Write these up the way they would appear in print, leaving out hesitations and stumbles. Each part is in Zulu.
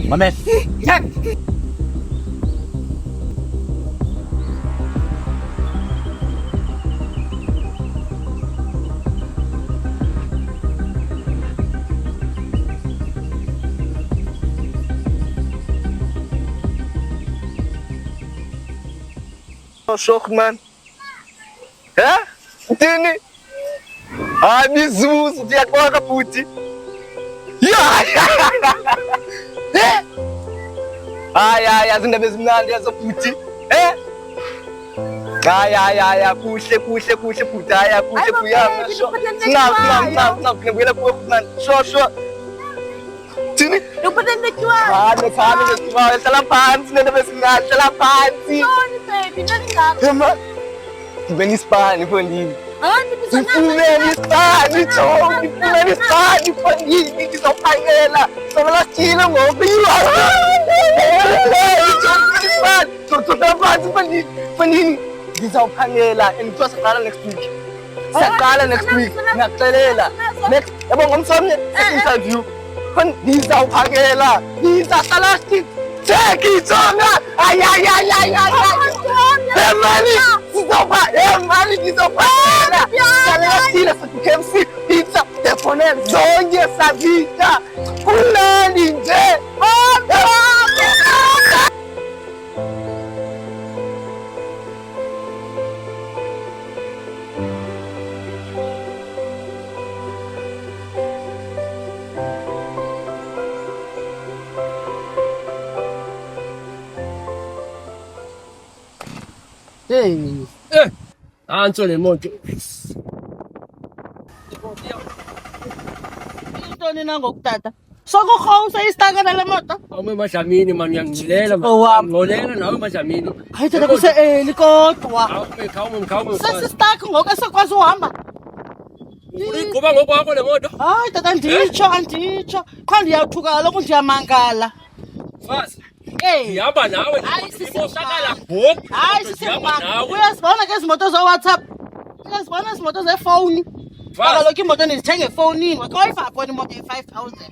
Mames. Jack. Shock man. Hä? Tini. Mizuzu ndiyakwaka futhi. Ya. Hayi azindaba ezimnandi yazo futhi. Hayi kuhle futhi hayi kuhle kuyama sho. Ngibuyela kuwe man. Sho. Tini. Khane ngiba hlala phansi nendaba ezimnandi hlala phansi. Ema. Ngibeni isipani mfondini. Ngifumene isipani mfondini ngizophangela. Sola sithile ngoku. Mfondini ngizawuphangela and saqala next week. Saqala next week. Ngiyakuxelela. Next yabo ngomsomnye interview. Ngizawuphangela. Ngizahlala sithi check ijonga. Ay. Mali ngizophangela. Sala KFC pizza telefone zonke sabita. Kulani nje. Hey. Anso le moto. Intoni na ngokutata? Sokukhawusa istakana le moto? Awume Madlamini man uyangilela ngolela nawe Madlamini. Hayi tata kuse kodwa. Khawume. Sesistak ngoku esekwazi uhamba. Uyiqhuba ngokwakho le moto? Hayi tata anditsho. Qha ndiyathuka lokhu ndiyamangala. Mfazi. Ihamba nawe. Hayi sisaqala ngoku. Hayi sisihamba. Uyazibona ke izimoto zo WhatsApp. Uyazibona izimoto zefowuni. Kaloku imoto ndizithenge efowunini. Wakayifaka phone imoto ye-5,000.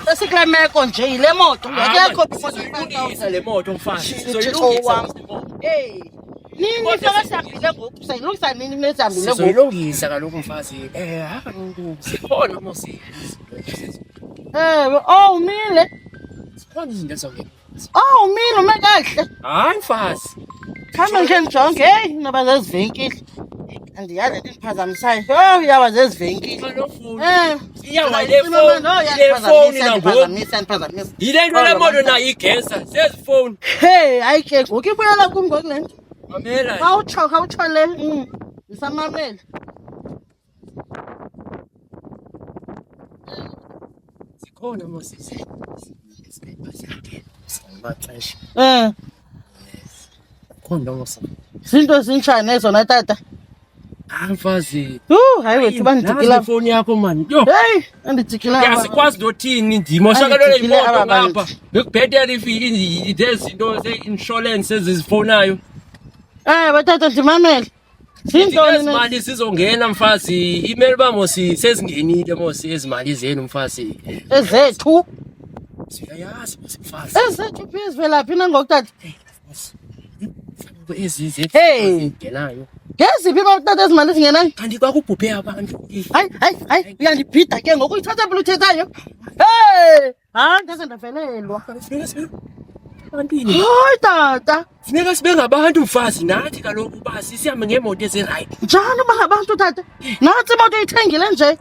Sesikule meko nje yile moto. Yakho Uyilungisa le moto mfazi. Sizoyilungisa. Nini sesihambile ngoku? Sayilungisa nini nesihambile ngoku? Sizoyilungisa kaloku mfazi. Sikhona mosi. Umile. Sikhona izinto ezongena. Umile ume kahle. Hayi mfazi. Khamba nje ngijonge, noba zezivenkile. Andiyazi endiphazamisayo. Uyaba zezivenkile. Iyanga le phone ndiphazamisa. Yile nto le moto nayo igesa, sezifoni. Hayi ke ngoku ibuyela kum ngoku le nto. Mamela. Khawutsho le. Ndisamamela. Sikhona mosisi. Maxesha. Khona mosi. Zinto zinjani ezona tata? Mfazi. Hayi wethu bandijikila ifoni yakho man. Hey, andijikila. Yasikwazi nothini ndimoshakalo imoto ngapha. Bekubhetela ifiki izinto ze-insurance ezizifonayo. Batata ndimamele. Zintoni imali sizongena mfazi. Imeli bamosi sezingenile mosi ezimali zenu mfazi. Ezethu. Siyayazi mfazi. Ezethu phi zivelaphi nangoku tata? Ezize. Ngenayo. Ngeziphi batata ezimali ezingenayo? Kanti kwakubhubhe abantu. Hayi uyandibhida ke ngoku ithatha phela uthethayo. Ndase ndavelelwa. Hayi tata. Funeka sibe ngabantu mfazi nathi kaloku uba sihambe ngeemoto ezirayithi. Njani uba ngabantu tata? Nathi imoto uyithengile nje.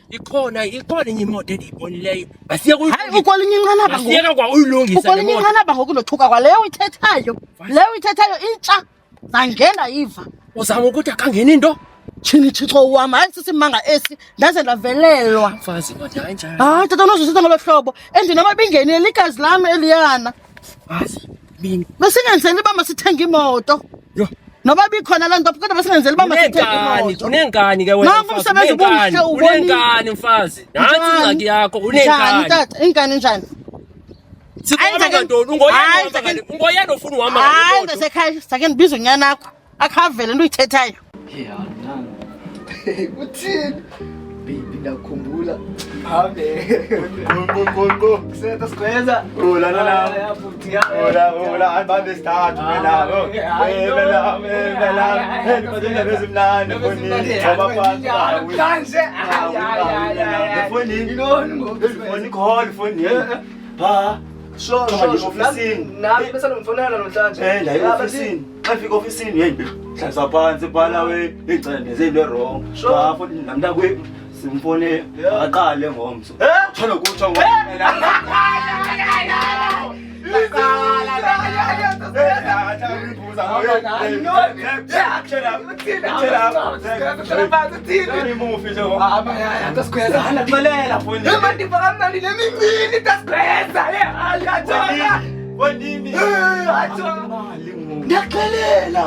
Ikhona enye imoto endiyibonileyo. Masiye kuyo. Hayi ukwalinye inqanaba ngoku. Masiyeka kwa uyilungisa le ukwalinye moto. inqanaba ngoku ndothuka kwaleyo uyithethayo. Leyo uyithethayo intsha. Zangena yiva. Uzama ukuthi akangeni into? Chini Thixo wami, hayi sisimanga esi ndaze ndavelelwa. Mfazi kodwa kanjani? Hayi tata unozwisisa ngolo hlobo. Endinoma bingenile igazi lami Eliyana. Mfazi, bini. Besingenzeli uba masithenge imoto. Yo. Noba bikhona laa nto kodwa besingenzeli uba masithenge imoto. Unengani ke wena? Nangu umsebenzi obuhle ubonile. Unengani mfazi? Nansi ingxaki yakho, unengani? Njani tata? Ingani njani? Sikuhamba ngantoni? Ungoyena ofuna uhamba ngale Hayi moto. ndasekhaya, sake ndibize unyana akho. Akhavele into uyithethayo. Uthini? Baby ndakhumbula. Hambe. Go. Kuseta sikweza. Hola, alibambe sithathu mina. Ngibazile bezimnandi fonini. Ngoba phansi. Kanje. Fonini. Fonini call fonini. Ha. Sure. Nami bese ngimfonela namhlanje. La ofisini. Afika ofisini hey. Hlasa phansi bhala we. Ngicela nezinto wrong. Ha fonini namntakwe. Simfone aqale ngomso. Thana kutsho ngomela. Ndiyaxelela.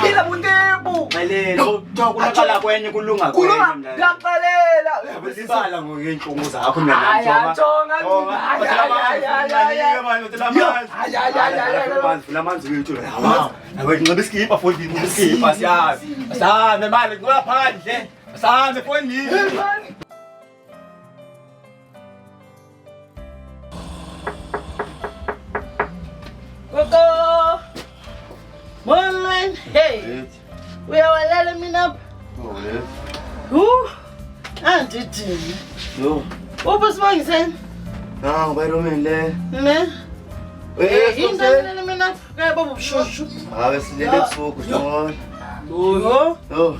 Phila buntebu. Kulakala kwenye kulunga kwenye mna. Ndiyaxelela. Besibala ngokenhlungu zakho mina lamanzi wethu ngincebe iskipha fondini iskipha siyazi asambe manje ngoba phandle asambe fondini Gogo. Morning. Hey. Uyawalela mina. Andidini. yo Uphi sibongiseni? nangu bayiromeni le Ne? Into lele mina kaya baba bushushu. abe silele ebusuku sibona Yo.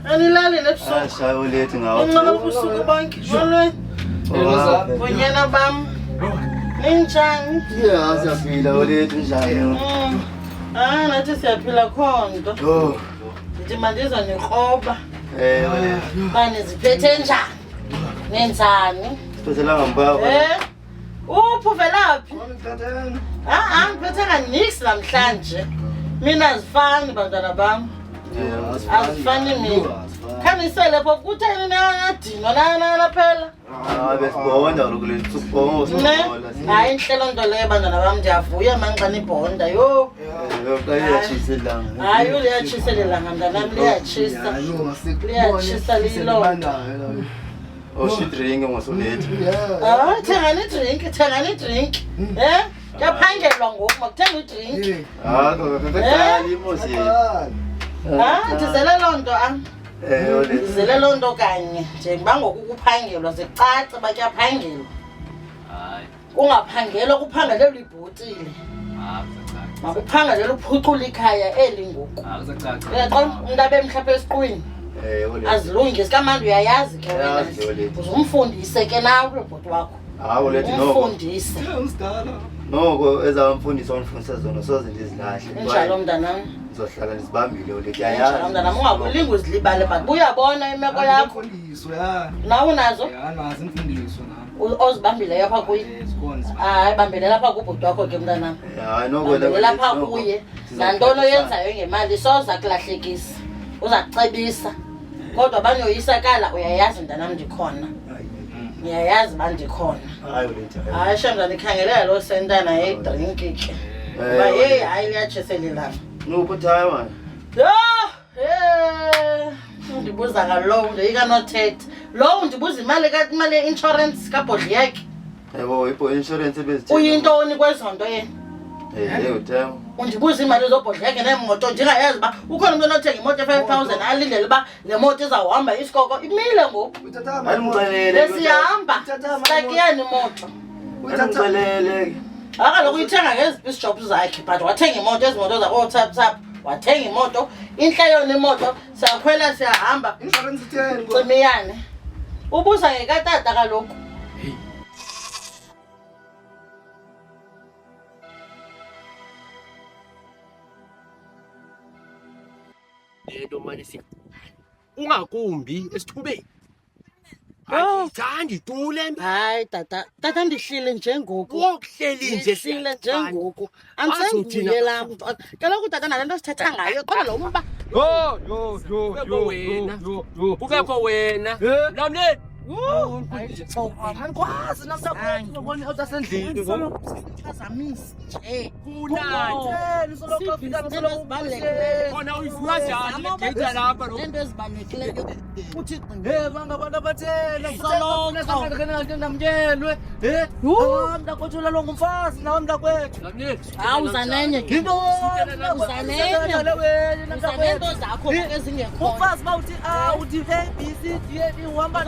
Anilali lebusuku. shayo lethi ngawo Unqaba ubusuku bonke. Molweni. Bonyana bam. Ninjani? yeah siyaphila lethi njani Nathi siyaphila khonto. yo Ndithi mandiza nekroba. lethi Bani ziphethe njani? Nenzani? siphethelanga mbaba Uphi velaphi? Ngiphethe kanix namhlanje. Mina azifani bantwana bam. Azifani mina. Khanisele pho kutheni nadinwa lana phela. besibonda lokulethi sibonga Ne? Hayi inhlelo nto leyo bantwana bam ndiyavuya manxa nibhonda yo. yachiselanga Hayi uliyatshiselelanga mntanami liyatshisa. Liyatshisa lilo. oshidringe ngosolethi Thengani drink. Kuyaphangelwa ngoku makuthenga idrink. kakadali imosi Ndizele loo nto ndizele loo nto kanye njengoba ngoku kuphangelwa zicace uba kuyaphangelwa. Kungaphangelwa kuphangelelwa ibhotile. Makuphangelelwa uphucula ikhaya eli ngoku. Uyaqonda umntu abe mhlapha esiqwini azilungise kamandi uyayazi ke wena. Uzumfundise ke nawe ubhoti wakho. hawo lethi noko Umfundise. noko ezamfundisa onifundisa zona soze ndizilahle Njalo mntanami. ngizohlala ndizibambile lethi Njalo yayazi mntanami ungakulingi uzilibale but uyabona imeko yakho. Nawe unazo? nazi imfundiso nami. Ozibambile apha kuye. Hayi bambele lapha kubhoti wakho ke mntanami. hayi noko Bambele lapha kuye. Nantoni oyenzayo ngemali soza kulahlekisa. Uzakucebisa. Kodwa banyoyisakala uyayazi mntanami ndikhona. Ngiyayazi bandikhona. hayi lethi Hayi shamza nikhangelela lo sentana yedrink ke. Ba hey hayi liyatshiselelana. noputhayo manje Ndibuza ngalo ndiyika nothetha. Lo ndibuza imali ye-insurance kabhodli yakhe. yebo ipo insurance bezithe Uyintoni kwezonto yena? uthenga Undibuza imali zobhodli yakhe nemoto ndingayazi uba ukhona umuntu onothenga imoto e-5,000 alindele uba le moto izawuhamba isikoko imile ngoku. ayimxelele Lesiyahamba sakiyani imoto. ayimxelele Akaloku uyithenga ngeziphi ishops zakhe but wathenga imoto ezimoto zakho-tap wathenga imoto inhle yona imoto siyakhwela siyahamba Insurance itheni? cimiyane ubuza ngekatata kaloku. Lento manje ungakumbi esithubeni. Ayithandi tu le nto. Hayi tata ndihlile njengoku. Wokuhleli nje Ndihlile njengoku. Andisenguye laa mntu. Kaloku tata nale nto sithetha ngayo kodwa lo mba. Kubekho wena. Mlamleni. Angikwazi namhlanje uzobona utasendlini ngoba Phazamisi nje. Kunani. soloko fika Khona uyifuna njani le gate lapha lo. Lento ezibalulekileyo. uthi bangabantu abathena Soloko. namnyelwe mntakwethu lo ngumfazi nawe mntakwethu Mlamleni. Awuzanenye ke. yinto Uzanento zakho ezingekho. umfazi bawuthi uthi ABCD uhamba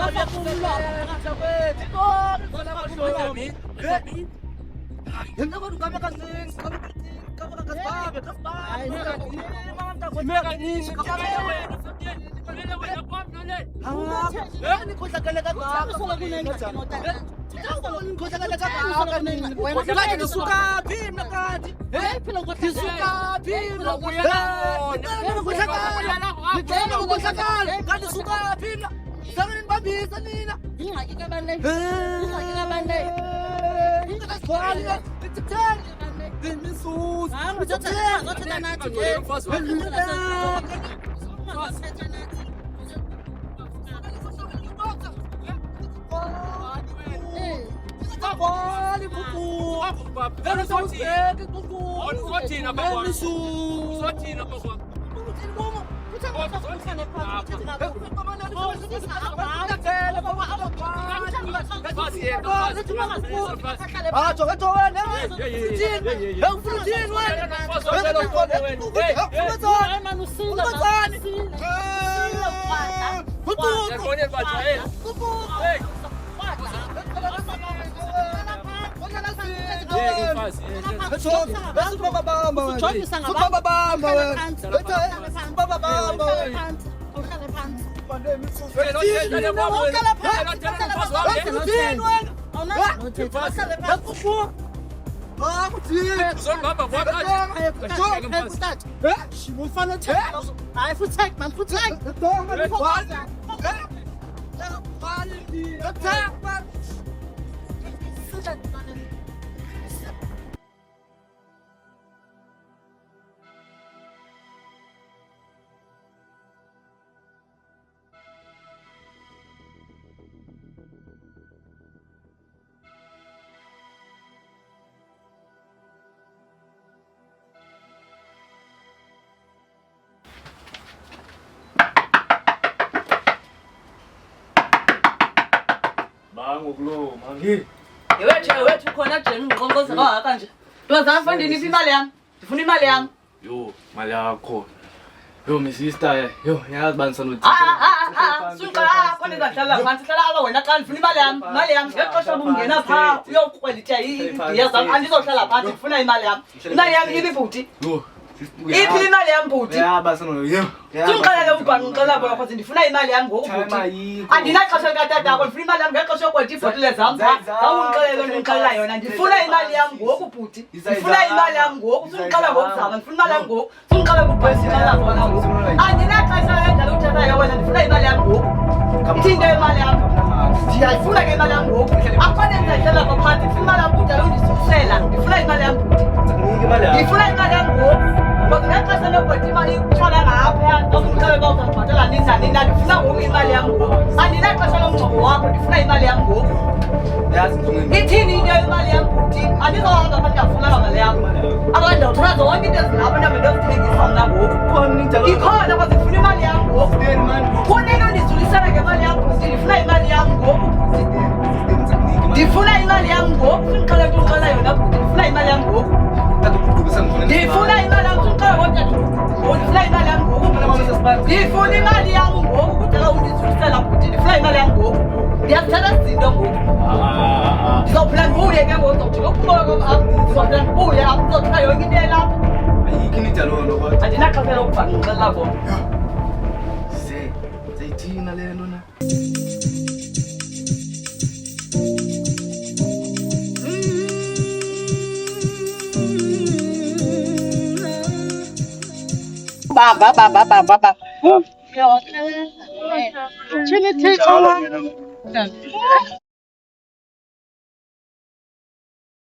Bangokulo mangi. Yewethu khona nje ngqonqoza kangaka nje. Ndozama mfondini iphi imali yami? Ndifuna imali yami. Yo, mali yakho. Yo, my sister, yo, yazi bani sanothi. Suka khona izahlala phansi hlala aba wena xa ndifuna imali yami. Imali yami ngexesha bungena phaa uyokuqwelitha idiya zam andizohlala phansi ndifuna imali yami. Imali yami yini bhuti? Yo. Iphi imali yami bhuti? Yaba sanono yo. Sungixelele ubani ngicela bona because ndifuna imali yami ngoku bhuti. Andinaxesha likatata yakho ndifuna imali yami ngexesha yokwetha iibhotile zam phaa. Zawungixelele ndingixelela yona ndifuna imali yami ngoku bhuti. Ndifuna imali yami ngoku sungixelela ngokuzama ndifuna imali yami ngoku. Sungixelela ukubhesa imali yakho wona ngoku. Andinaxesha lenjalo uthethayo wena ndifuna imali yami ngoku. Ithinte imali yami. Ndiyayifuna ke imali yami ngoku. Akufane ndizayihlala kwa phansi ndifuna imali yami bhuti alondisusela. Ndifuna imali yami bhuti. Ndifuna imali yami ngoku. Ngoba ngexesha lokwetha imali itshala ngapha awungixelele uba uzandibhatala ninjani na ndifuna ngoku imali yami ngoku. Andinaxesha lomngcwabo wakho ndifuna imali yami ngoku. Ithini into imali yami bhuti? Andizohamba apha ndingafunanga mali yam. Abantu ndawuthola zonke into ezilapha ndihambe ndiyozithengisa mna ngoku. Ikhona kwaze ndifuna imali yam ngoku. Kunento ndizulisela ngemali yam bhuti ndifuna imali yam ngoku bhuti. Ndifuna imali yam ngoku sindixele nto uxela yona bhuti ndifuna imali yam ngoku. Ndifuna imali yam sindixele kodwa ndifuna imali yam ngoku. Ndifuna imali yam ngoku kudala undizulisela bhuti ndifuna imali yam ngoku. Ndiyazithatha izinto ngoku. Ndizophila ndibuye ke ngoku ndizawuthi ngokubuya kwam ndizophila ndibuye ndizothatha yonke into elapha. Ayikho into lona kodwa. Andinaxesha lokuba ngixelela kona. Zayithina le nto na. Baba. Tshini thixo wam.